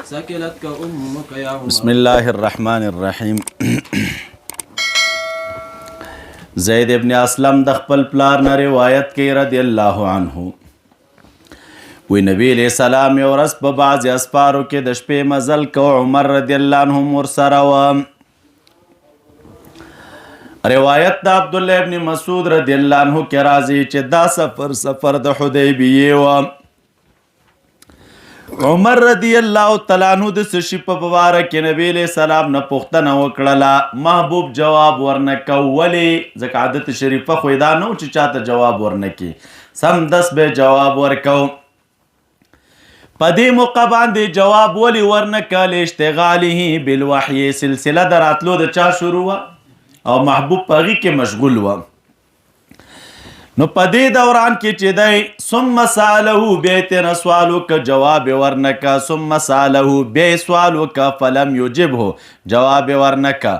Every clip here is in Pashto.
ثقلتك أمك يا عمر. بسم الله الرحمن الرحیم. زید ابن اسلم د خپل پلار نه روایت کوي رضی الله عنه، وی نبی علیہ السلام یو ورځ په بعضې اسپارو کې د شپې مزل کو، عمر رضی الله عنه ورسره و. روایت د عبدالله ابن مسعود رضی الله عنه کې راځي چې دا سفر د حدیبیې و. عمر رضی الله تعالی عنہ د څه شي په باره کې نبی علیہ السلام نه پوښتنه وکړله، محبوب جواب ورنه کو. ولې؟ ځکه عادت شریفه خو دا نه و چې چاته جواب ورنه کړي، سمدس به جواب ورکو. په دې موقع باندې جواب ولې ورنه کړ؟ اشتغاله بالوحی، سلسله د راتلو د چا شروع وه او محبوب په هغې کې مشغول و. نو په دې دوران کې چې دی ثم ساله، بیا یې ترنه سوال وکړه، جواب یې ورنه کړه. ثم ساله، بیا یې سوال وکړه، فلم یجبه، جواب یې ورنه کړه.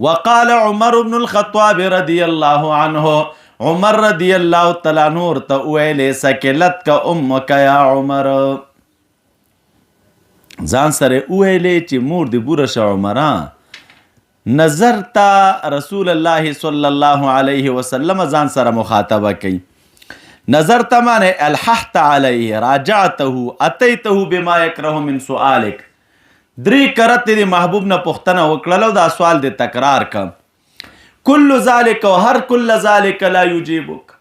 وقال عمر بن الخطاب رضی الله عنه، عمر رضی الله تعالی عنه ورته وویلې ثقلتک امک یا عمر، ځان سره وویلې چې مور دې بوره شه عمره. نظر تا رسول الله صلی الله علیه وسلم ځان سره مخاطبه کوي. نظر تا معنی الححت علیه، راجعته، اتیته بما یکره من سؤالک. درې کرت دې محبوب نه پوښتنه وکړله او دا سوال دې تکرار کړ. کل ذالک و هر کل ذالک لا یجیبک،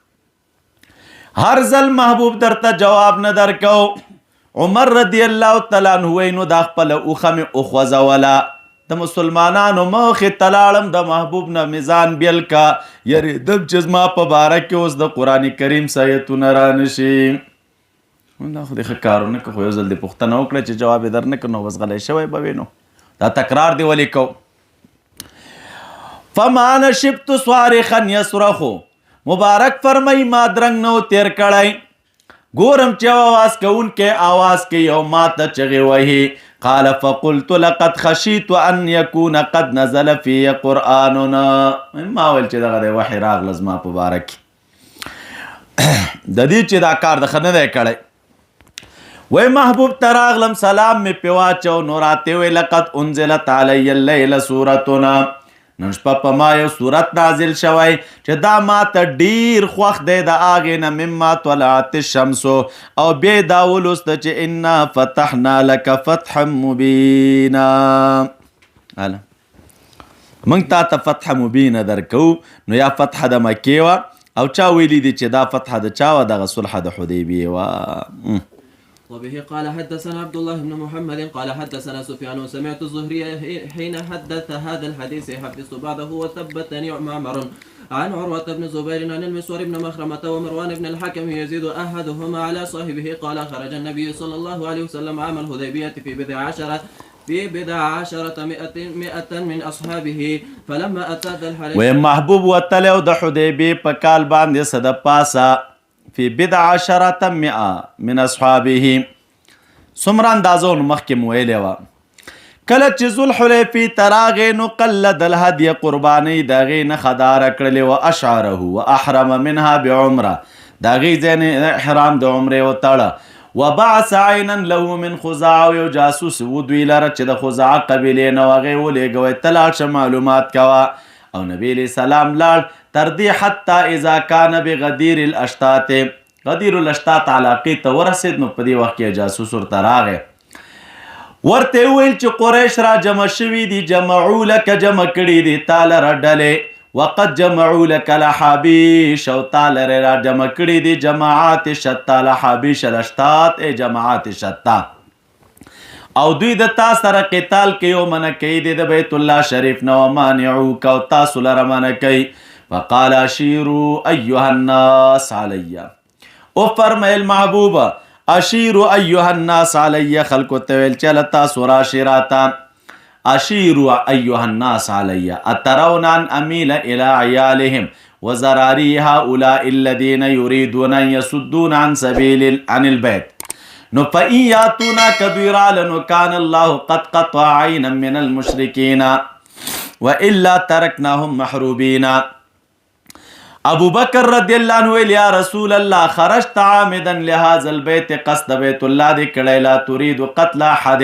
هر ځل محبوب درته جواب نه درکو. عمر رضی الله تعالی عنه وی نو دا خپله اوښه مې وخوځوله، د مسلمانانو مخې ته لاړم، د محبوب نه میزان بیل کا، یریدم چې زما په باره کې اوس د قرآن کریم څه ایتونه رانشي. دا خو دې ښه کارونه که خو یو ځل دې پوښتنه وکړه چې جواب یې در نه کړ نو بس غلی شوی به وې. نو دا تکرار دې ولې کو؟ فما نشبت صارخا یصرخو، مبارک فرمای ما درنګ نو تیر کړی، ګورم چې آواز کوونکی آواز کوي او ما ته چغې وهي. قال فقلت لقد خشيت ان يكون قد نزل في قرآننا، ما ویل چې دغه دی وحي راغله زما په باره کې، د دې چې دا کار د ښه نه دی کړی. وی محبوب ته راغلم، سلام مې پې واچو، نو راته وی لقد انزلت علی اللیل سورتنا، نن شپه په ما یو صورت نازل شوی چې دا ما ته ډیر خوښ دی د هغې نه، مما طلعت الشمس، او بیا یې دا ولوسته چې انا فتحنا لک فتحا مبینا، موږ تا ته فتح مبینه درکو. نو یا فتح د مکې وه او چا ویلي دي چې دا فتح د چا وه؟ دغه صلح د حدیبیې وه. وبه قال حدثنا عبد الله بن محمد قال حدثنا سفيان وسمعت الزهري حين حدث هذا الحديث حدثت بعده وثبتني معمر عن عروة بن زبير عن المسور بن مخرمة ومروان بن الحكم يزيد أحدهما على صاحبه قال خرج النبي صلى الله عليه وسلم عام الحديبية في بضع عشرة مئة من أصحابه فلما أتى ذا الحليفة. وی محبوب وتلی د حدیبیې په کال باندې څه د پاسه فی بضع عشرة مئة من اصحابه، څومره اندازه نو مخکې مو ویلې وه. کله چې ذوالحلیفې ته راغې نو قلد الهدی، قربانۍ د هغې نښه داره کړلې وه، اشعره واحرم منها بعمره، د هغې ځای نه احرام د عمرې وتړه. وبعث عینا له من خزاعه، یو جاسوس و دوی لره چې د خزاعه قبیلې نه و، هغې ولېږوی ته لاړ شه معلومات کوه. او نبی علیہ السلام لاړ تر دې حتی اذا کان بغدیر الاشتات، غدیر الاشتات علاقې ته ورسېد. نو په دې وخت کې جاسوس ورته راغی، ورته یې وویل چې قریش را جمع شوي دي، جمعو لکه جمع کړي دي تا لره ډلې، وقد جمعو لکه لحابیش، او تا لرې را جمع کړي دي جماعات شتا، لحابیش الاشتات ای جماعات شتا، او دوی د تا سره قتال کوي او منع کوي د بیت الله شریف نه، ومانعوک، او تاسو لره منع کوي. فقال اشیروا ایها الناس علی، او فرمیل محبوب اشیروا ایها الناس علی، خلکو ته ویل چې له تاسو راشئ راته، اشیروا ایها الناس علی اترون ان امیل الی عیالهم وزراری هؤلاء الذین یریدون ان یصدون عن سبیل عن البیت. نو فإن یاتونا کبیرا لنو کان الله قد قطع عینا من المشرکین والا ترکناهم محروبین. ابو بکر رضی الله عنه ویل یا رسول الله خرجت عامدا لهذا البيت قصد بیت الله دې کړی لا تريد قتل احد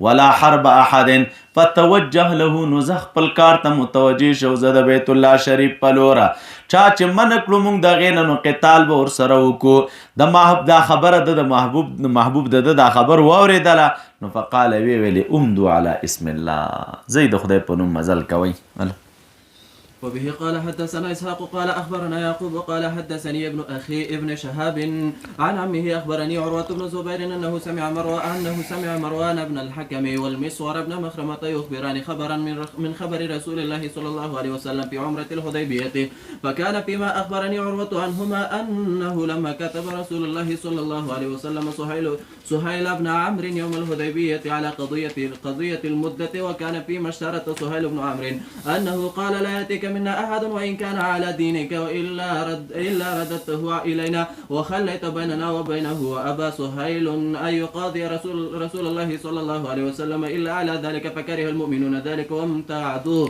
ولا حرب احد فتوجه له نو زه خپل کار ته متوجه شو زه د بیت الله شریف په لوره چا چې من کړو موږ دغې نه نو قتال به ورسره وکړو د دا خبره د محبوب دا خبر واورېدله نو فقال ویلې امدو على اسم الله زی د خدای په نوم مزل کوئ. وبه قال حدثنا إسحاق قال أخبرنا يعقوب قال حدثني ابن أخي ابن شهاب عن عمه أخبرني عروة بن زبير أنه سمع مروان بن الحكم والمسور بن مخرمة يخبران خبرا من خبر رسول الله صلى الله عليه وسلم في عمرة الحديبية فكان فيما أخبرني عروة عنهما أنه لما كتب رسول الله صلى الله عليه وسلم سهيل بن عمرو يوم الحديبية على قضية المدة وكان فيما اشترط سهيل بن عمرو أنه قال لا يأتيك منا أحد وإن كان على دينك إلا رددته إلينا وخليت بيننا وبينه وأبى سهيل أن يقاضي رسول الله صلى الله عليه وسلم إلا على ذلك فكره المؤمنون ذلك وامتعدوا.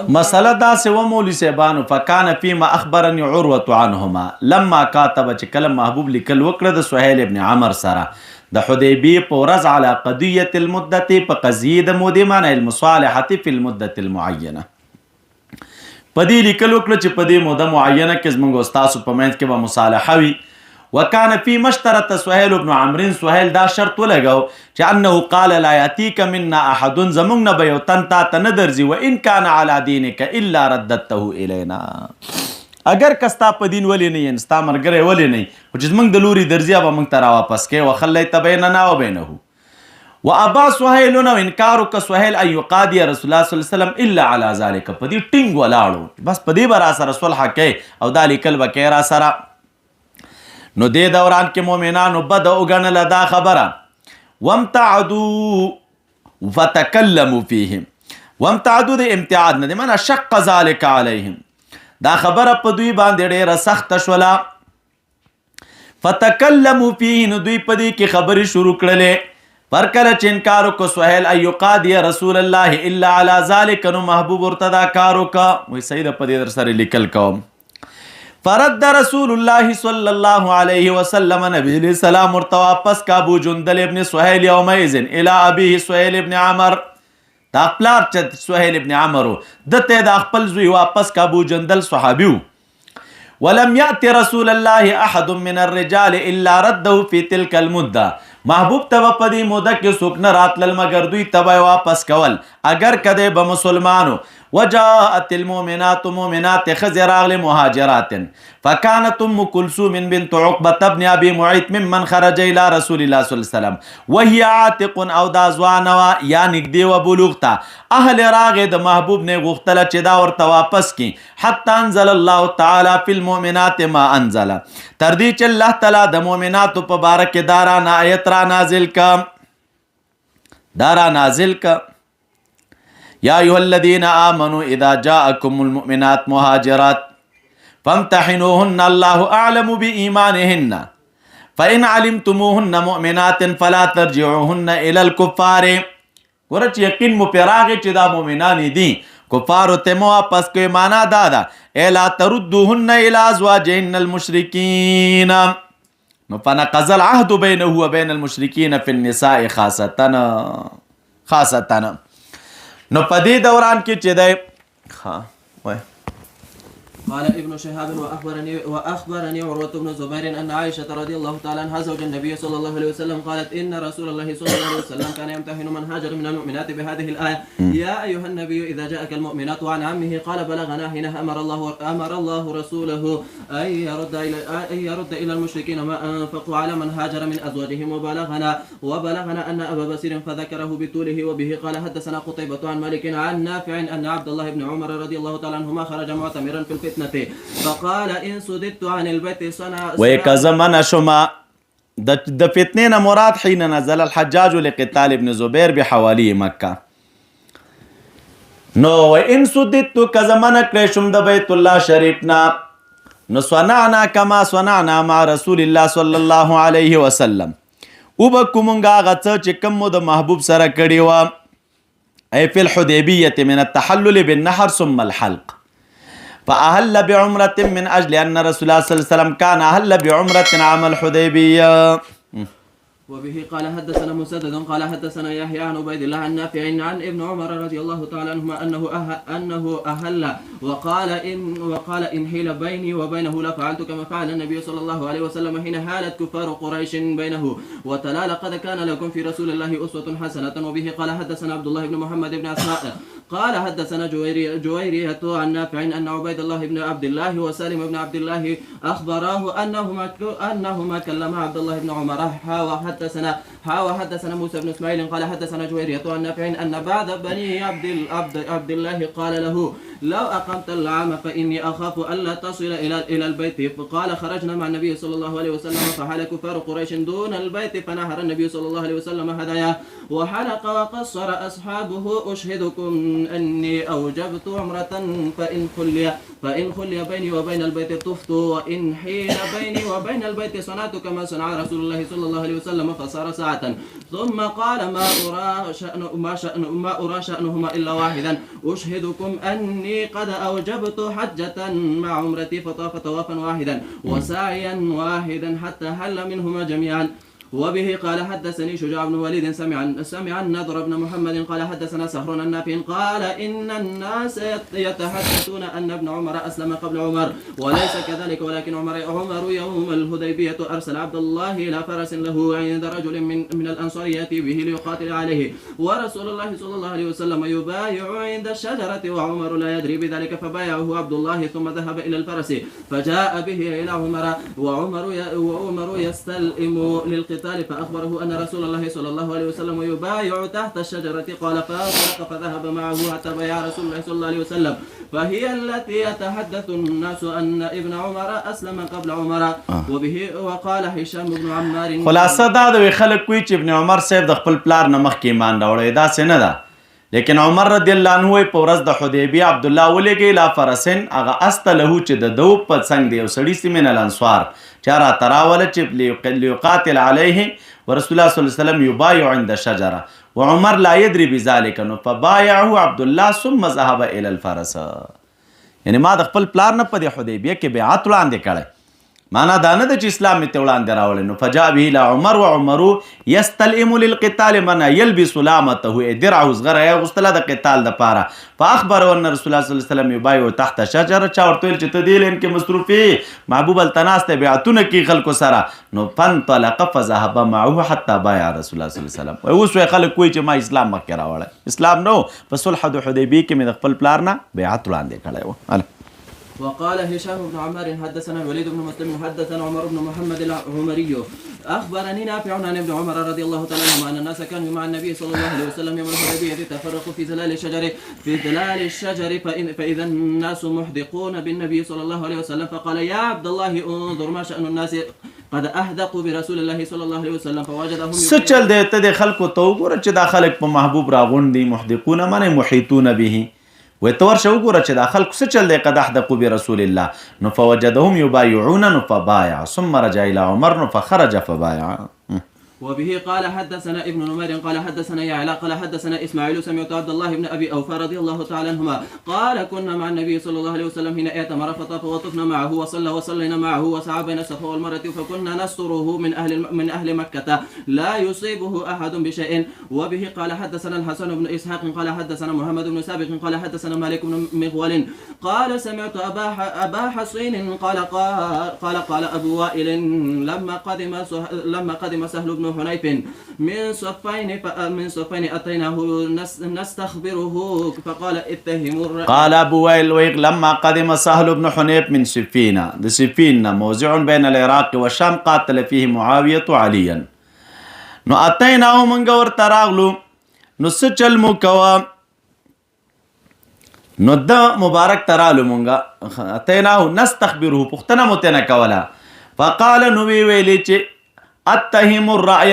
مسألة دا سوى مولي سيبانو فكان فيما أخبرني عروة عنهما لما كاتب كلام محبوب لكل وكرة سهيل بن عمر سرا د حدیبیې په ورځ على قضية المدة په قضیې د مودې معنی المصالحة في المدة المعینه په دې لیکل وکړه چې په دې موده معینه کې زموږ او ستاسو په منځ کې به مصالحه وي. وکان فی مشترط سهیل بن عمرو سهیل دا شرط ولګاو چې انه قال لا یاتیک منا احد زموږ نه به یو تن تا ته نه درځي وان کان علی دینک الا رددته الینا اگر کستا په دین ولې نه ین ستا مرګره ولې نه خو چې زموږ د لوري درځي به موږ ته راواپس کې وخلیت بیننا وبینه وابا سهيل وانكارك سهيل ان يقاضي رسول الله صلى الله عليه وسلم الا على ذلك پدی ټینګ ولاړو بس پدی برا سره صلح کوي او دالی کل بکیرا سره نو دې دوران کې مؤمنانو بد وګڼل دا خبره وامتعدوا فتكلموا فيهم وامتعدوا د امتعاد نه معنا شق ذلك عليهم دا خبره په دوی باندې ډیره سخت شولا فتكلموا فيه نو دوی پدی کې خبرې شروع کړلې پر کله چې انکار وکړو سهیل ایقاضي رسول الله الا على ذلك نو محبوب ارتدا کار وکړه وای سید په دې در سره لیکل کوم فرد رسول الله صلی الله علیه وسلم نبی علیہ السلام ورته واپس کا ابو جندل ابن سهیل یومئذ الى ابيه سهیل ابن عمر دا پلار چې سهیل ابن عمر دته د خپل زوی واپس کا ابو جندل صحابیو ولم يأتي رسول الله احد من الرجال الا رده في تلك المده محبوب تبا پدی موده کې څوک نه راتلل مگر دوی تبا واپس کول اگر کده به مسلمانو وجاءت المؤمنات مؤمنات خزر راغل مهاجرات فكانت ام كلثوم بنت عقبه بن ابي معيط ممن خرج الى رسول الله صلى الله عليه وسلم وهي عاتق او دا ځوانه یا نږدې و بلوغته اهل راغه د محبوب نه غوښتل چې دا ورته واپس کی حتى انزل الله تعالی فی المؤمنات ما انزل تر دې چې الله تعالی د مؤمنات په باره کې دارا آیت را نازل کا یا ایها الذین آمنوا اذا جاءکم المؤمنات مهاجرات فامتحنوهن الله اعلم بإيمانهن فإن علمتموهن مؤمنات فلا ترجعوهن الى الكفار ورچ یقین مو پیراغه چې دا مؤمنان دي کفار ته مو واپس کوي معنا دادا الا تردوهن الى ازواجهن المشركين نو فنقض العهد بينه وبين المشركين في النساء خاصه نو پدې دوران کې چې دی وای قال ابن شهاب واخبرني عروة بن زبير ان عائشة رضي الله تعالى عنها زوج النبي صلى الله عليه وسلم قالت ان رسول الله صلى الله عليه وسلم كان يمتحن من هاجر من المؤمنات بهذه الآية يا ايها النبي اذا جاءك المؤمنات وعن عمه قال بلغنا حين امر الله رسوله ان يرد الى المشركين ما انفقوا على من هاجر من ازواجهم وبلغنا ان ابا بصير فذكره بطوله وبه قال حدثنا قتيبة عن مالك عن نافع ان عبد الله بن عمر رضي الله تعالى عنهما خرج معتمرا في الفتنة فقال ان صددت عن البيت صنع ويكزمن شما د فتنه مراد حين نزل الحجاج لقتال ابن زبير بحوالي مكة نو وان صددت كزمن كرشم د بیت الله شریفنا نو صنعنا كما صنعنا مع رسول الله صلى الله عليه وسلم وبكمغا غڅ چې کوم د محبوب سره کړي وا اي في الحديبيه من التحلل بالنحر ثم الحلق فأهل بعمرة من أجل أن رسول الله صلى الله عليه وسلم كان أهل بعمرة عام الحديبية. وبه قال حدثنا مسدد قال حدثنا يحيى عن عبيد الله عن نافع عن ابن عمر رضي الله تعالى عنهما انه اهل وقال ان حيل بيني وبينه لفعلت كما فعل النبي صلى الله عليه وسلم حين هالت كفار قريش بينه وتلا لقد كان لكم في رسول الله اسوة حسنة. وبه قال حدثنا عبد الله بن محمد بن اسماء قال حدثنا جويرية عن نافع ان عبيد الله بن عبد الله وسالم بن عبد الله اخبراه انهما كلما عبد الله بن عمر وحدثنا موسى بن اسماعيل قال حدثنا جويرية عن نافع ان بعض بني عبد الله قال له لو اقمت العام فاني اخاف الا تصل الى البيت. فقال خرجنا مع النبي صلى الله عليه وسلم فحال كفار قريش دون البيت فنهر النبي صلى الله عليه وسلم هداياه وحلق وقصر اصحابه اشهدكم اني اوجبت عمرة فان خلي بيني وبين البيت طفت وان حيل بيني وبين البيت صنعت كما صنع رسول الله صلى الله عليه وسلم فصار ساعة. ثم قال ما أرى شأنهما إلا واحدا أشهدكم أني قد أوجبت حجة مع عمرتي فطاف طوافا واحدا وسعيا واحدا حتى هل منهما جميعا. وبه قال حدثني شجاع بن وليد سمع النضر بن محمد قال حدثنا سهر النافع قال إن الناس يتحدثون أن ابن عمر أسلم قبل عمر وليس كذلك ولكن عمر يوم الهديبية أرسل عبد الله إلى فرس له عند رجل من الأنصار يأتي به ليقاتل عليه ورسول الله صلى الله عليه وسلم يبايع عند الشجرة وعمر لا يدري بذلك فبايعه عبد الله ثم ذهب إلى الفرس فجاء به إلى عمر وعمر يستلئم للقتال فأخبره أن رسول الله صلى الله عليه وسلم يبايع تحت الشجرة قال فانطلق فذهب معه حتى بايع رسول الله صلى الله عليه وسلم فهي التي يتحدث الناس أن ابن عمر أسلم قبل عمر. وبه وقال هشام بن عمار خلاصه دا د خلک کوي چې ابن عمر صاحب د خپل پلار نه مخکې ایمان راوړی دا څه نه ده لیکن عمر رضی الله عنه په ورځ د حدیبیه عبد الله ولېږي لا فرسن هغه است له چې د دو په څنګ دی یو سړي سي من الانصار چارا تراوله چې ليقاتل عليه ورسول الله صلی الله علیه وسلم يبايع عند الشجره وعمر لا يدري بذلك نو فبايعه عبد الله ثم ذهب الى الفرس. یعنی ما د خپل پلار نه په دې حدیبیه کې بیعت وړاندې کړی معنا دا نه ده چې اسلام مې ته وړاندې راوړی نو فجاء به الى عمر وعمر يستلئم للقتال من يلبس لامته درعه زغره یې غوښتله د قتال دپاره فاخبره ان رسول الله صلی الله علیه وسلم یبایع تحت شجره چا ورته ویل چې ته دې لین کې مصروف یې محبوب هلته ناست دی بیعتونه کوي خلکو سره نو فانطلق فذهب معه حتى بايع رسول الله صلی الله علیه وسلم. اوس وایي خلک کوي چې ما اسلام مخکې راوړی اسلام نو په صلح د حدیبیې کې مې د خپل پلار نه بیعت وړاندې کړی و. وقال هشام بن عمار حدثنا الوليد بن مسلم حدثنا عمر بن محمد العمري أخبرني نافع عن ابن عمر رضي الله تعالى عنهما أن الناس كانوا مع النبي صلى الله عليه وسلم يوم الحديبية تفرقوا في ظلال الشجر فإذا الناس محدقون بالنبي صلى الله عليه وسلم فقال يا عبد الله انظر ما شأن الناس قد أحدقوا برسول الله صلى الله عليه وسلم فوجدهم سچل دی ته د خلکو ته وګوره چې دا خلک په محبوب راغونډي محدقون معنی محیطون به وی تو ورشه وګوره چې دا خلکو څه چل دی قد احدقوا برسول الله نو فوجدهم يبايعون نو فبايع ثم رجع الى عمر نو فخرج فبايع. وبه قال حدثنا ابن نمير قال حدثنا يعلى قال حدثنا اسماعيل سمعت عبد الله بن ابي اوفى رضي الله تعالى عنهما قال كنا مع النبي صلى الله عليه وسلم حين اعتمر فطاف وطفنا معه وصلينا معه وسعى بين الصفا والمروه فكنا نستره من اهل مكه لا يصيبه احد بشيء. وبه قال حدثنا الحسن بن اسحاق قال حدثنا محمد بن سابق قال حدثنا مالك بن مغول قال سمعت ابا حصين قال ابو وائل لما قدم سهل بن حنيف من صفين أتيناه نستخبره فقال اتهموا قال أبو وائل لما قدم سهل بن حنيف من صفين موضع بين العراق والشام قاتل فيه معاوية عليا نو أتيناه من غور تراغلو نو سچل مكوا نو دا مبارك ترالو منغا أتيناه نستخبره پختنا متنا کولا فقال نوی ویلی اتهم الرأي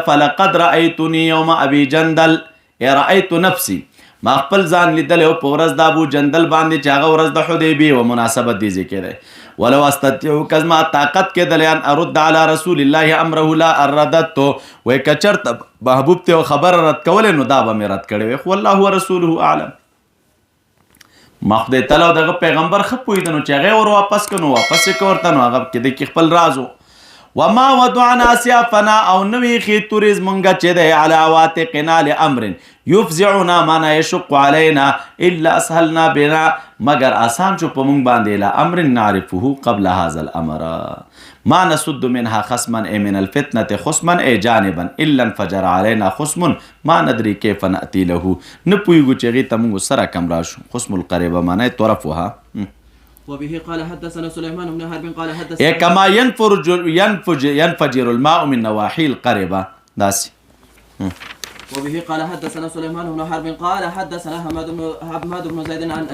فلقد رأيتني يوم أبي جندل رأيت نفسي ما خپل ځان لیدل او په ورځ د ابو جندل باندې چې هغه ورځ د حدیبیې و مناسبت دي ذکر دی ولو استطيع کزما طاقت کې دلیان ارد على رسول الله امره لا اردت و کچرت محبوب ته خبر رد کول نو دا به مې رد کړي خو الله ورسوله اعلم. ما خدای تعالی دغه پیغمبر ښه پوهېده نو چې هغې ور واپس کړو نو واپس یې که ورته نو هغه کې د خپل راز و. وما ودعنا سیافنا او نوی خی توریز منگا چه ده علی عواتقنا لامر یفزعنا مانا یشق علینا الا اسهلنا بنا مگر آسان چو پمونگ بانده الى امر نعرفه قبل هذا الامر ما نسد منها خصما ای من الفتنة خصما ای جانبا الا انفجر علینا خصم ما ندری کیف نأتی له نپویگو چه غی تمونگو سرا کم راشو خصم القریبه مانا طرفها. وبه قال حدثنا سليمان بن حرب قال حدثنا كما ينفجر الماء من نواحي القربة داسي. وبه قال حدثنا سليمان بن حرب قال حدثنا حماد بن زيد عن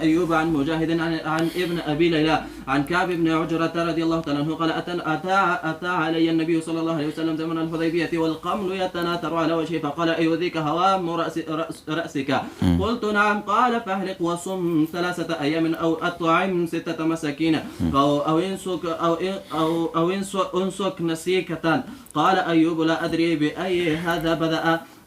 ايوب عن مجاهد عن ابن ابي ليلى عن كعب بن عجرة رضي الله تعالى عنه قال اتى علي النبي صلى الله عليه وسلم زمن الحديبية والقمل يتناثر على وجهه فقال ايذيك هوام راسك قلت نعم قال فاهلق وصم 3 ايام او اطعم 6 مساكين او انسك نسيكة. قال ايوب لا ادري باي هذا بدأ.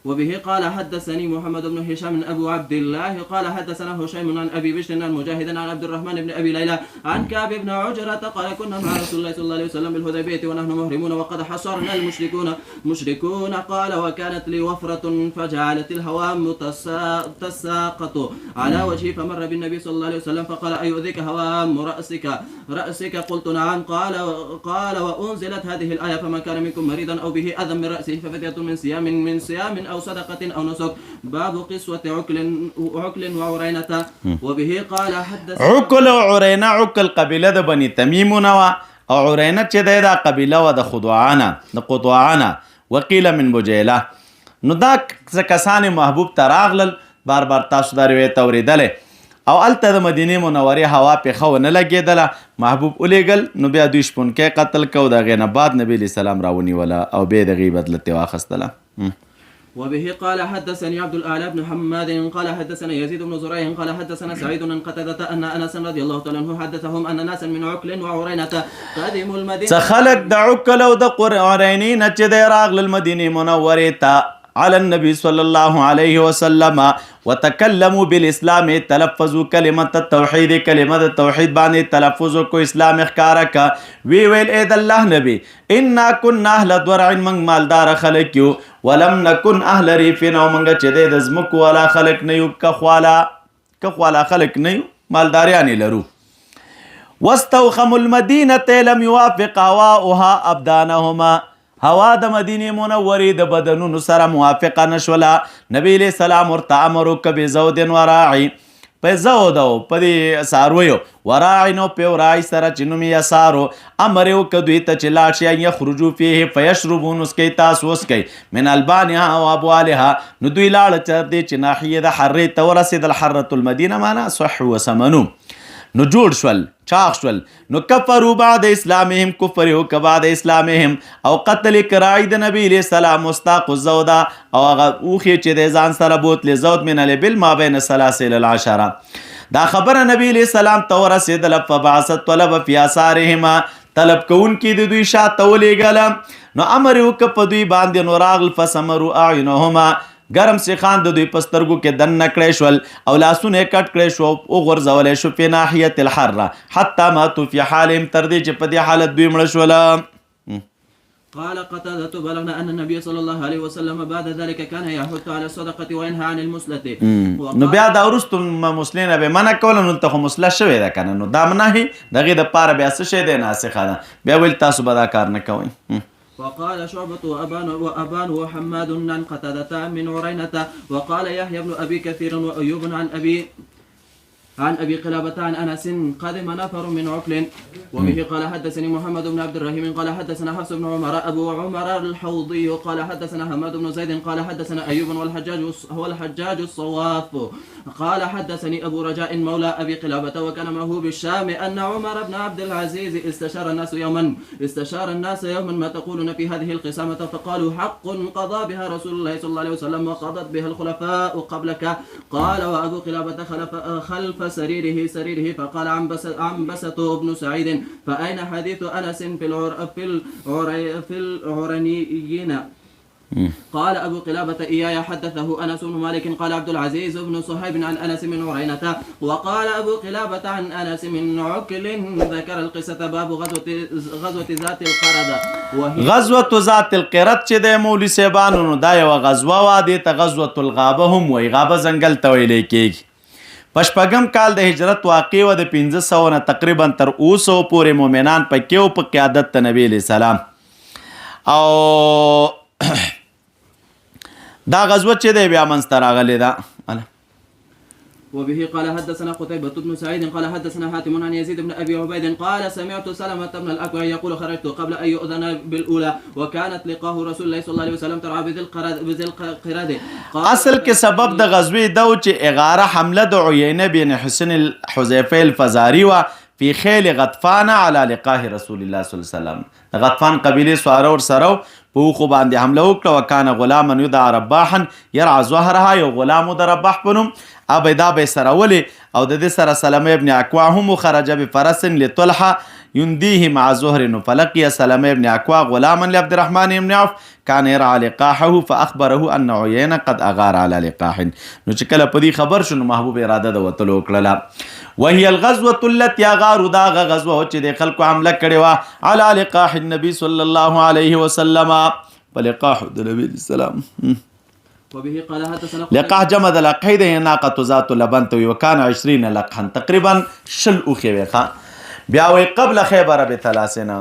وبه قال حدثني محمد بن هشام أبو عبد الله قال حدثنا هشيم عن أبي بشر عن مجاهد عن عبد الرحمن بن أبي ليلى عن كعب بن عجرة قال كنا مع رسول الله صلى الله عليه وسلم بالحديبية ونحن محرمون وقد حصرنا المشركون قال وكانت لي وفرة فجعلت الهوام تساقط على وجهي فمر بالنبي صلى الله عليه وسلم فقال أيؤذيك هوام رأسك قلت نعم قال وأنزلت هذه الآية فمن كان منكم مريضا أو به أذى من رأسه ففدية من صيام أو صدقة أو نسك. باب قسوة عكل وعرينة. وبه قال حدث عكل وعرينة. عكل قبيلة د بني تميم نوا او عرينة چې دا قبيلة و د قطوعانه وقيل من بجيلة. نو دا کسان محبوب تراغلل بار بار تاسو دا روایت اوریدلې او الته د مدینه منورې هوا په خو نه لګیدله محبوب الیګل نو بیا دوی شپونکې قتل کو د غینه بعد نبی علیہ السلام راونی ولا او به د غیبت لته واخستله. وبه قال حدثني عبد الأعلى بن حماد قال حدثنا يزيد بن زريع قال حدثنا سعيد بن قتادة أن أنس رضي الله تعالى عنه حدثهم أن ناسا من عكل وعرينة قدموا المدينة. سخلق د عكل او د عرينين چې د راغل المدينه منوره ته على النبي صلى الله عليه وسلم وتكلموا بالاسلام تلفظوا كلمه التوحيد كلمه التوحيد باندې تلفظ کو اسلام اخکارا کا ویل اے د الله نبی انا كنا اهل درع من مالدار خلق یو ولم نكن اهل ريف نو منګه چې د زمکو والا خلق نه یو کخوالا خلق نه یو مالداریان لرو. واستوخم المدينه لم يوافق هواؤها ابدانهما. هوا د مدینه منورې د بدنونو سره موافقه نشوله. نبی علیہ السلام ورته امر وکړه بزود وراعي په زود او په دې څارویو وراعي نو په وراعي سره چې نوم یې سارو امر یې وکړه دوی ته چې لاړ شي یخرجو فیه فیشربون اسکی تاسو اسکی من البانها او ابوالها. نو دوی لاړه چې ناحیه د حرې ته ورسېدل حرة المدینه معنا صح وسمنو نو جوړ شول چاق شول نو کفروا بعد اسلامهم کفر یو بعد اسلامهم او قتل کرائی د نبی علیہ السلام مستاق الزودا او هغه اوخی چې د ځان سره بوتل زود من الابل ما بین السلاسل العشره. دا خبره نبی علیہ السلام ته ورسېدله فبعثت طلب فی آثارهما طلب کوونکي د دوی شاته ولېږله نو امر یې وکړه په دوی باندې نو راغل فثمروا اعینهما ګرم سیخان د دوی په سترګو کې دننه کړی شول او لاسونه یې کټ کړی شو او غورځولی شو فی ناحیة الحره حتی ماتوا فی حالهم تر دې چې په دې حالت دوی مړه شوله. قال قتادة بلغنا أن النبي صلى الله عليه وسلم بعد ذلك كان يحث على الصدقة وينهى عن المسلة. نو بیا دا وروسته مسلینه به منع کوله نو ته خو مسله شوې ده که نه نو دا منهي د هغې دپاره بیا څه شی دی ناسخه ده بیا ویل تاسو به دا کار نه کوئ. وقال شعبة وأبان وحماد عن قتادة من عرينة وقال يحيى بن أبي كثير وأيوب عن أبي قلابة عن أنس قدم نفر من عكل. وبه قال حدثني محمد بن عبد الرحيم قال حدثنا حفص بن عمر أبو عمر الحوضي قال حدثنا حماد بن زيد قال حدثنا أيوب والحجاج الصواف قال حدثني أبو رجاء مولى أبي قلابة وكان معه بالشام أن عمر بن عبد العزيز استشار الناس يوما ما تقولون في هذه القسامة فقالوا حق قضى بها رسول الله صلى الله عليه وسلم وقضت بها الخلفاء قبلك. قال وأبو قلابة خلف سريره فقال عنبسة بن سعيد فأين حديث أنس في العرنيين قال أبو قلابة إياي حدثه أنس بن مالك قال عبد العزيز بن صهيب عن أنس بن عرينة وقال أبو قلابة عن أنس من عكل ذكر القصة باب غزوة ذات القردة غزوة ذات القرد چې د مولوي صاحبانو نو دا یوه غزوه وه دې ته غزوة الغابه هم وایي غابه ځنګل ته ویلی کېږي په شپږم کال د هجرت واقع وه د 500 نه تقریبا تر 900 پورې مؤمنان پکې و په قیادت د نبي علیه السلام او دا غزوه چې دی بیا منځته راغلې ده. وبه قال حدثنا قتيبة بن سعيد قال حدثنا حاتم عن يزيد بن أبي عبيد قال سمعت سلمة بن الأكوع يقول خرجت قبل أن يؤذن بالأولى وكانت لقاه رسول الله صلى الله عليه وسلم ترعى بذي القرد. اصل کې سبب د غزوې دا و چې اغاره حمله د عيينة بن حسن الحذيفي الفزاري و في خيل غطفان على لقاه رسول الله صلى الله عليه وسلم. د غطفان قبیلې سواره ورسره په اوښو باندې حمله وکړه وکانه غلاما یدعى رباحا يرعى ظهرها یو غلام د رباح په نوم ابی دا به سره ولې او د دې سره سلمه ابن اکوع هم خرج بفرس لطلحه ينديه مع زهر فلقي سلمه ابن اکوع غلاما لعبد الرحمن بن عوف كان يرعى لقاحه فاخبره ان عيينة قد اغار على لقاح. نو چې کله په دې خبر شو نو محبوب اراده د وتلو وکړله. وهي الغزوه التي اغار دا غزوه چې د خلکو حمله کړې وه على لقاح النبي صلى الله عليه وسلم په لقاح د نبي السلام. وبه قال حدثنا لقاح جمع د لقحې د ناقه ذات لبن ته وکانه 20 لقحا تقریبا شل اوخې وخه بیا وی قبل خیبر بثلاثنا.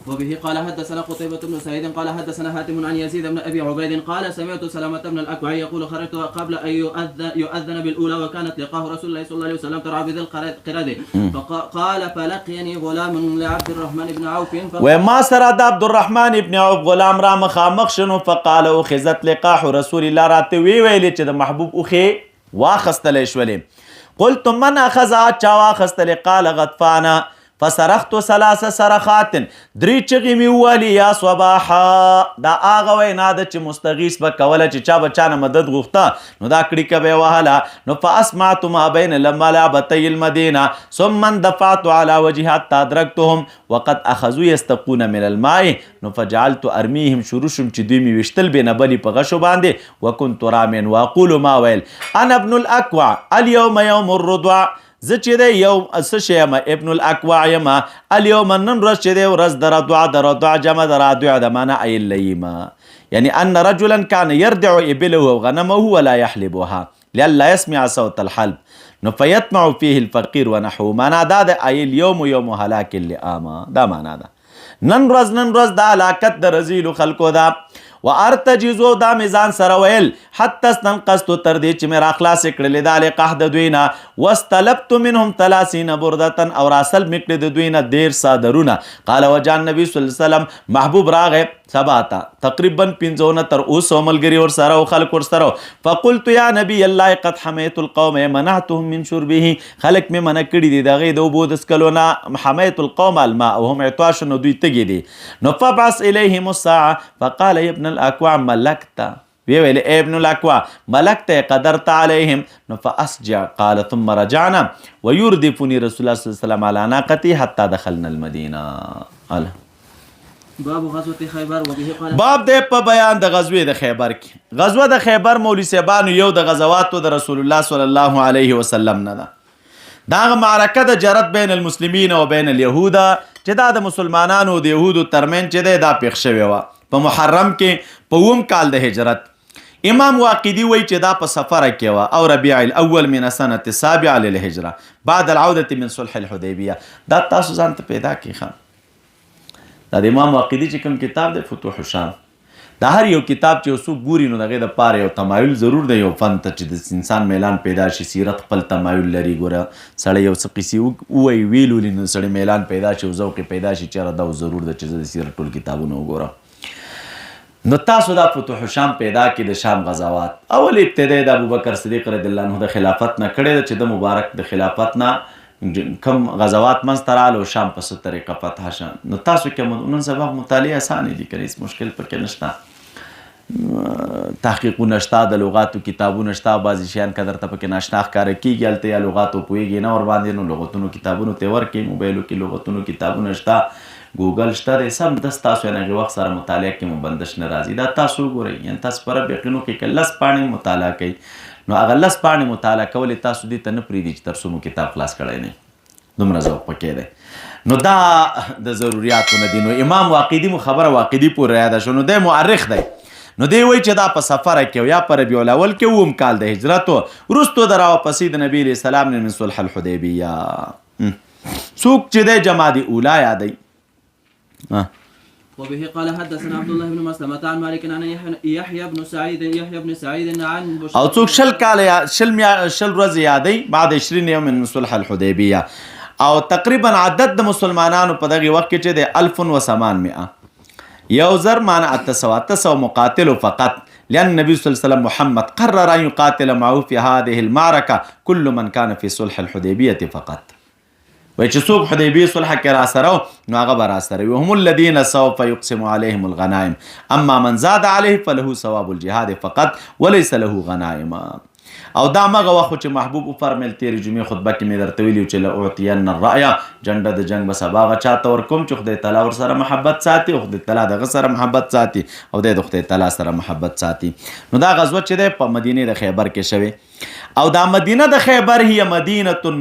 وبه قال حدثنا قتيبة بن سعيد قال حدثنا حاتم عن يزيد بن أبي عبيد قال سمعت سلمة بن الأكوع يقول خرجت قبل أن يؤذن بالأولى وكانت لقاه رسول الله صلى الله عليه وسلم ترعى بذي القرد فقال فلقيني غلام لعبد الرحمن بن عوف وما سره د عبد الرحمن بن عوف غلام را مخامخ شنو فقال اخذت لقاح رسول الله راته وی ویلې چې د محبوب اوخې واخستلې شولې. قلت من اخذ چا واخستلې قال غطفان فصرخت 3 صرخات درې چغې مې وویلې یا صباحا دا هغه وینا ده چې مستغیث به کوله چې چا به چا نه مدد غوښته نو دا کړیکه به یې وهله. نو فاسمعت ما بین لملابتي المدینه ثم اندفعت على وجهي حتى ادركتهم وقد اخذوا يستقون من الماء نو فجعلت ارميهم شروع شم چې دوی مې وشتل بې نبلي په غشو باندې وكنت راميا واقول ما ویل انا ابن الاكوع اليوم يوم الرضوع زه چې دی یو څه شی یم ابن الاکوع یم اليوم نن ورځ چې دی ورځ د رضوع جمع د رضوع د معنا ایلیما یعنی ان رجلا كان يردع ابله وغنمه ولا يحلبها لئلا يسمع صوت الحلب نو فيطمع فيه الفقير ونحو معنا دا د اليوم يوم هلاك اللئام دا معنا ده نن ورځ دا هلاکت د رذیلو خلکو ده. وارتجزو دا میزان سره ویل حتی استنقذت تر دې چې مې راخلاص کړلې دا لقاح د دوی نه واستلبت منهم 30 بردة او راسل مې کړې د دوی نه 10 صادرونه. قال وجان نبی صلی الله علیه وسلم محبوب راغې سباتا تقریبا 15 تر 900 ملګري ور سره او خلک ور سره فقلت یا نبی الله قد حميت القوم منعتهم من شربه خلک مې منع کړي دي دغه د اوبو د سکلونه حميت القوم الماء وهم عطاش نو دوی تګي دي. نو فبعث اليهم الساعه فقال ابن الاكوع ملكت ویل ابن الاكوع ملكت قدرت عليهم نو فاسجع قال ثم رجعنا ويردفني رسول الله صلى الله عليه وسلم على ناقتي حتى دخلنا المدينه. باب غزوة خیبر وبه قال باب دې په بیان د غزوې د خیبر کې. غزوه د خیبر مولوی صاحبانو یو د غزواتو د رسول الله صلی الله علیه وسلم نه ده. دا معرکه د جرت بین المسلمین او بین اليهود چې دا د مسلمانانو د يهودو ترمن چې دا پیښ شوی و په محرم کې په 9 کال د هجرت. امام واقدي وایي چې دا په سفر کې و او ربيع الاول من سنه 7 للهجره بعد العوده من صلح الحديبيه. دا تاسو ځان ته پیدا کیخه دا د امام واقدي چې کوم کتاب د فتوح الشام دا هر یو کتاب چې اوسو ګوري نو دغه د پاره یو تمایل ضرور دی یو فن ته چې د انسان میلان پیدا شي سیرت خپل تمایل لري ګوره سړی یو څه قصې وای ویلو نو سړی میلان پیدا شي او ذوق پیدا شي چې دا ضرور د چې د سیرت ټول کتابونه وګوره. نو تاسو دا فتوح الشام پیدا کې د شام غزوات اول ابتدا د ابوبکر صدیق رضی الله عنه د خلافت نه کړي چې د مبارک د خلافت نه کم غزوات منستراله او شام په څه طریقه فتح شان. نو تاسو کې نن سبا مطالعه اسانه دي کړئ هیڅ مشکل پکې نشته. تحقیقونه شته د لغاتو کتابونه شته بعضې شیان که درته پکې ناشنا ښکاره کېږي هلته یا لغاتو پوهېږي نه ورباندې نو لغتونو کتابونو ته ورکړئ موبایلو کې لغتونو کتابونه شته ګوګل شته دی سمدست تاسو یې هغې وخت سره مطالعه کې مو بندش نه راځي دا تاسو وګورئ یعنې تاسو په رب یقینو کې که 10 پاڼې مطالعه کوئ نو هغه 10 پاڼې مطالعه کولې تاسو دې ته نه پرېږدي چې تر څو مو کتاب خلاص کړی نه دومره ذوق پکې دی نو دا د ضروریاتو نه دي نو امام واقدي مو خبره واقدي پورې یاده شو نو دی مؤرخ دی نو دی وایي چې دا په سفره کې یا په ربیع الاول کې اووم کال د هجرت وروستو د راواپسۍ د نبي علیه السلام نه من صلح الحدیبیه څوک چې دی جمادی اولا یادوي وبه قال حدثنا عبد الله بن مسلمة عن مالك عن يحيى بن سعيد عن او څوک شل ورځې یادوي بعد 20 یوم من صلح الحدیبیه او تقریبا عدد د مسلمانانو په دغه وخت کې چې د 1800 یو زر معنی 800 مقاتل فقط لأن النبي صلى الله عليه وسلم محمد قرر أن يقاتل معه في هذه المعركة كل من كان في صلح الحديبية فقط وای چې څوک حدیبیه صلح کې را سره نو هغه به را سره وي هم الذين سوف يقسم عليهم الغنائم اما من زاد عليه فله ثواب الجهاد فقط وليس له غنائم او دا مغه وخت چې محبوب فرمایل تیرې جمعې خطبه کې مې درته ویلي چې لاعطین الرأی جنډه د جنګ به سبا هغه چاته ورکوم چې خدای تعالی ورسره محبت ساتي او خدای تعالی دغه سره محبت ساتي او د خدای تعالی سره محبت ساتي نو دا غزوه چې ده په مدینه د خیبر کې شوی او دا مدینه د خیبر هي مدینه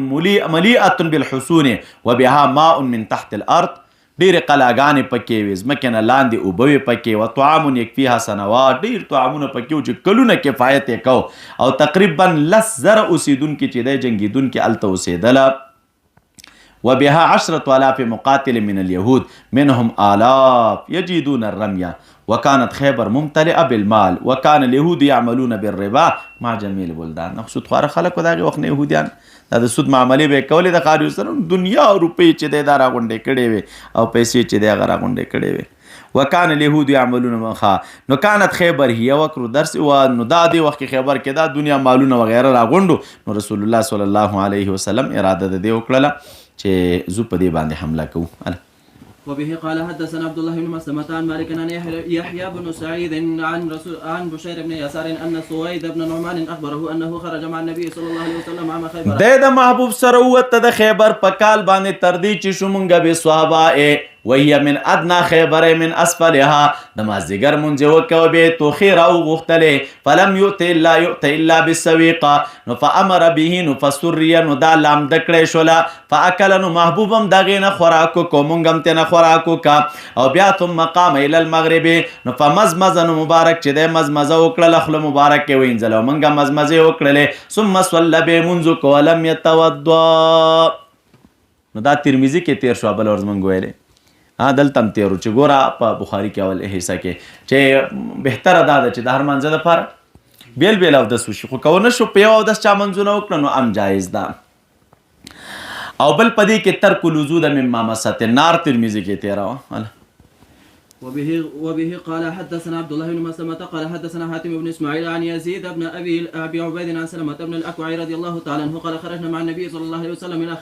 ملیئه بالحصون وبها ماء من تحت الارض ډېرې قلاګانې پکې وې ځمکې نه لاندې اوبه وې پکې و طعام یکفیها سنوات ډېر طعامونه پکې وو چې کلونه کفایت یې کو او تقریبا 10,000 اوسېدونکي چې دی جنګېدونکي هلته اوسېدله وبها 10,000 مقاتل من اليهود منهم آلاف يجدون الرمية وكانت خيبر ممتلئة بالمال وكان اليهود يعملون بالربا مع جميع البلدان مقصود خواره خلق و داغي وقت نه يهوديان دا د سود معاملې به کولې د خارجو سره دنیا روپۍ چې دی دا راغونډې کړې وې او پیسې چې دی هغه راغونډې کړې وې وکان اليهود يعملون منها نو كانت خیبر هي وکر درس و نو دا دی وخت خیبر کې دا دنیا مالونه وغیره راغونډو نو رسول الله صلی الله علیه وسلم اراده د دې وکړه چې زو په دې باندې حمله کوو وبه قال حدثنا عبد الله بن مسلمة عن مالك عن يحيى بن سعيد عن بشير بن يسار ان سويد بن نعمان اخبره انه خرج مع النبي صلى الله عليه وسلم عام خيبر د محبوب سره وته د خیبر په کال باندې تر دې چې شومنګ به صحابه وهي من ادنى خيبر من اسفلها د مازدیګر مونږ وکاو به تو خیر او غختله فلم يؤت الا بالسويقه نو فامر به نو فسري نو دا لام دکړې شولا فاكل نو محبوبم دغه نه خوراکو کومنګم ته نه خوراکو کا او بیا ثم مقام الى المغرب نو فمزمز نو مبارک چې د مزمزه وکړه خپل مبارک کې وینځلو منګه مزمزه وکړلې ثم صلى بمنذ ولم يتوضا نو دا ترمذی کې تیر شو بل ورځ مونږ ویلې دلته هم تیرو چې ګوره په بخاري کې اول حصه کې چې بهتره دا ده چې د هر منځه دپاره بیل بیل اودس وشي خو که ونه شو په یو اودس چا منځونه وکړه نو هم جایز ده او بل په دې کې ترک الوضو د مما مست النار ترمذي کې تیره وه وبه قال حدثنا عبد الله بن مسلمة قال حدثنا حاتم بن اسماعيل عن يزيد بن ابي عبيد عن سلمة بن الاكوع رضي الله تعالى عنه قال خرجنا مع النبي صلى الله عليه وسلم الى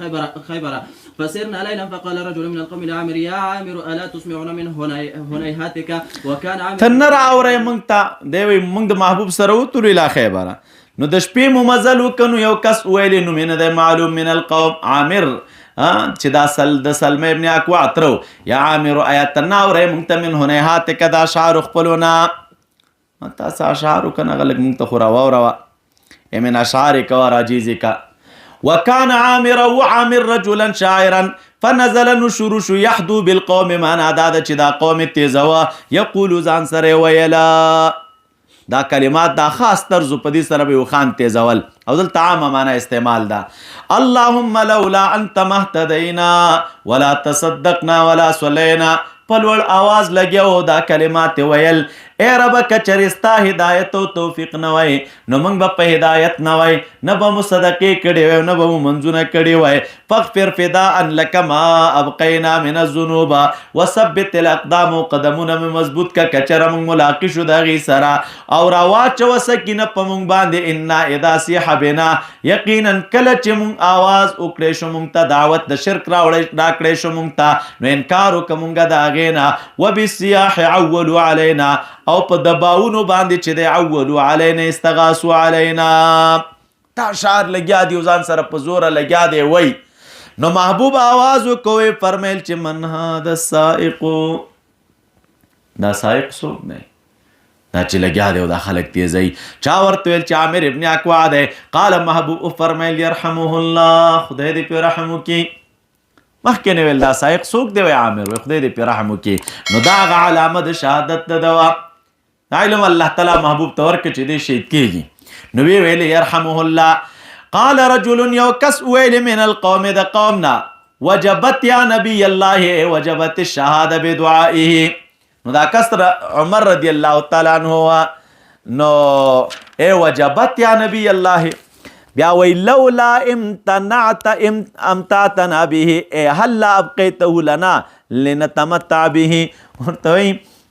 خيبر فسرنا ليلا فقال رجل من القوم لعامر يا عامر الا تسمعون من هنيهاتك وكان عامر تنر اوري مونږ ته دی مونږ د محبوب سره وتلو الى خیبر نو د شپې مو مزل وکنو یو کس ویلی نو مینه د معلوم من القوم عامر چې دا د سلمه ابن اکوع ترو یا عامر آیات تناوره مونږ ته من هنیهاتک دا اشعار خپلونه تاسو اشعار کنه غلک مونږ ته خو راوړه من اشعارک و راجیزک وكان عامر رجلا شاعرا فنزل نشرش يحدو بالقوم ما نادا چې دا قوم تیزوا یقول ځان سره ویلا دا کلمات دا خاص طرز په دې سره به خان تیزول او دلته عامه معنا استعمال دا اللهم لولا انت مهتدینا ولا تصدقنا ولا صلینا پلوړ आवाज لګیو دا کلمات ویل اے رب کچرستا هدایت او توفیق نه وای نو موږ به په هدایت نه وای نه به مصدقې کړي وای نه به منځونه کړي وای فغفر فداء لك ما ابقينا من الذنوب وثبت الاقدام قدمونه مضبوط کا کچره موږ ملاقات شو دغه سرا او راواچ وسکینه په موږ باندې ان اذا صيح بنا یقینا کله چې موږ आवाज وکړې شو موږ ته دعوت د شرک راکړې شو موږ ته نو انکار وکمږه دا غینا وبالسياح عولوا علينا او په دباونو باندې چې دی عولو علینا استغاثو علینا تا شعر لګیا دی ځان سره په زوره لګیا دی وای نو محبوب आवाज وکوي فرمایل چې من هذا السائق دا سائق څوک دی دا چې لګیا دی او دا خلک تیزوي چا ورته ویل چې عامر ابن اکوا دی قال محبوب فرمایل يرحمه الله خدای دې په رحم وکړي مخکې نه ویل دا سائق څوک دی وی عامر وی خدای دې په رحم وکړي نو دا هغه علامه د شهادت ده دوا علم الله تعالی محبوب ته ورکړي چې دې شهید کېږي نو وی ویل يرحمه الله قال رجل یو کس ویل من القوم د قومنا وجبت یا نبی الله وجبت الشهاده بدعائه نو دا کس عمر رضی الله تعالی عنہ نو وجبت یا نبی الله بیا وی لولا امتعتنا به هل ابقيته لنا لنتمتع به ورته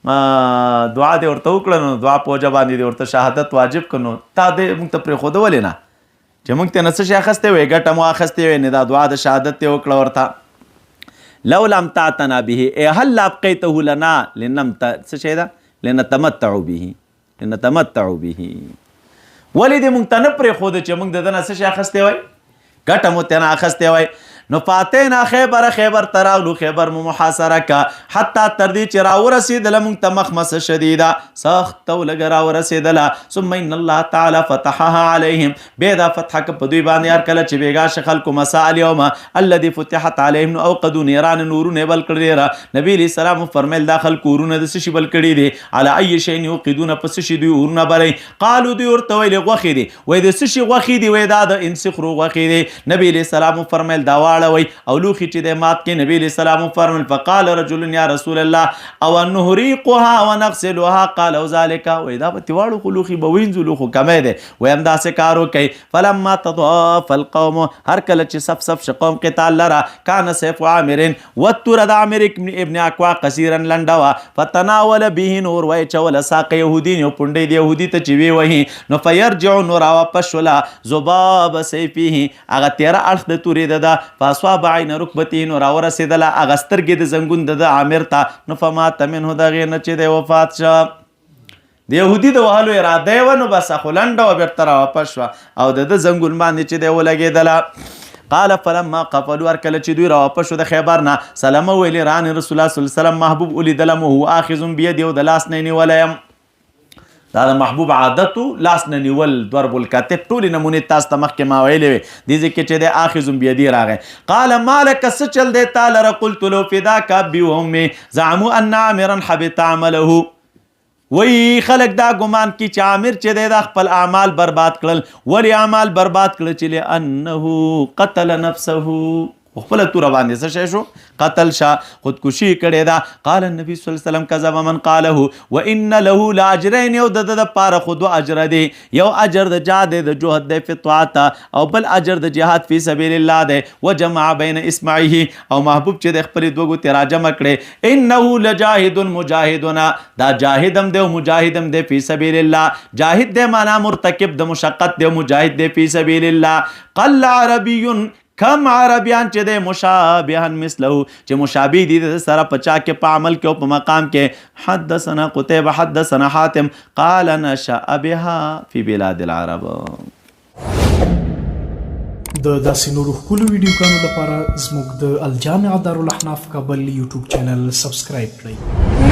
دعا دې ورته وکړه نو دعا په وجه باندې دې ورته شهادت واجب کړو تا دې موږ ته پرېښودولې نه چې موږ ته نه څه شی اخیستی وی ګټه مو اخیستې وی نه دا دعا د شهادت دې وکړه ورته لولا امتعتنا به هل ابقيته لنا څه شی ده لنتمتع به ولې دې موږ ته نه پرېښوده چې موږ د ده نه څه شی اخیستی وی ګټه مو ترې نه اخیستی وی نو فاتینا خیبر تراغلو خیبر مو محاصره کا حتی تر دې چې راورسېدله موږ ته مخمسه شدیده سخته ولږه راورسېدله ثم ان الله تعالی فتحها علیهم بیا دا فتحه که په دوی باندې هر کله چې بېګا شه خلکو مساء اليوم الذي فتحت علیهم نو اوقدو نیران نورونه یې بل کړي را نبي علیه السلام فرمیل دا خلکو اورونه د څه شي بل کړي دي علی ای شی یوقدون په څه شي دوی اورونه بلئ قالو دوی ورته ویلې غوښې دي وایي د څه شي غوښې دي وایي دا د انسخرو غوښې دي نبي علیه السلام فرمیل دا واړوئ او لوخي چې د مات کې نبی علیہ السلام فرمایل فقال رجل یا رسول الله او نهريقها ونغسلها قال ذلك واذا بتواړو خلوخي بوینځو لوخو کمه ده ویم دا سه کارو کوي فلما تضاف القوم هر کله چې صف قوم قتال لرا كان سيف عامر وترد عامر ابن اقوا قصيرا لندوا فتناول به نور وای چول ساق يهودين یو پونډې دی يهودي ته چوي وهي نو فيرجع نور واپس ولا ذباب سيفه هغه تیر اړخ د تورې ده فاسواب عین رکبته نو راورسېدله هغه سترګې د زنګون د عامر ته نو فمات منه د هغې نه چې دی وفات شه د یهودي د وهلو اراده یې وه نو بس خو لنډه وه بېرته راواپس شوه او د ده زنګون باندې چې دی ولګېدله قال فلما قفلوا هر کله چې دوی راواپس شو د خیبر نه سلامه ویلې رانې رسول الله صلی الله علیه وسلم محبوب ولیدلم وهو آخذ بیدې او د لاس نه یې نیولی یم دا د محبوب عادتو لاس نه نیول ضرب الکتف ټولې نمونې تاسو ته مخکې ما ویلې وې دې ځای کې چې دی آخذ بیدي راغی قال ما لک څه چل دی تا لره قلت لو فداک ابي وامي زعموا ان عامرا حبط عمله وی خلک دا ګمان کی چې عامر چې دی دا خپل اعمال برباد کړل ولې اعمال برباد کړل چې لانه قتل نفسه خپل توره باندې څه شی شو قتل شا خودکشي کړې ده قال النبي صلی الله علیه وسلم کذب من قاله وان له لاجرين یو د پاره خود اجر دی یو اجر د جهاد د جهاد د فطاعت او بل اجر د جهاد فی سبیل الله دی وجمع بین اسمعه او محبوب چې د خپل دوغو تراجمه کړي انه لجاهد مجاهدنا دا جاهدم دی او مجاهدم دی فی سبیل الله جاهد دی معنا مرتکب د مشقت دی مجاهد دی فی سبیل الله قل عربی کم عربیان چې د مشابهن مثله چې مشابه دي د سره پچا کې په عمل کې او په مقام کې حدثنا قتيبه حدثنا حاتم قال نشأ بها في بلاد العرب د داسې نورو ښکلو ویډیوګانو لپاره زموږ د الجامع دارالاحناف کابل یوټیوب چینل سبسکرایب کړئ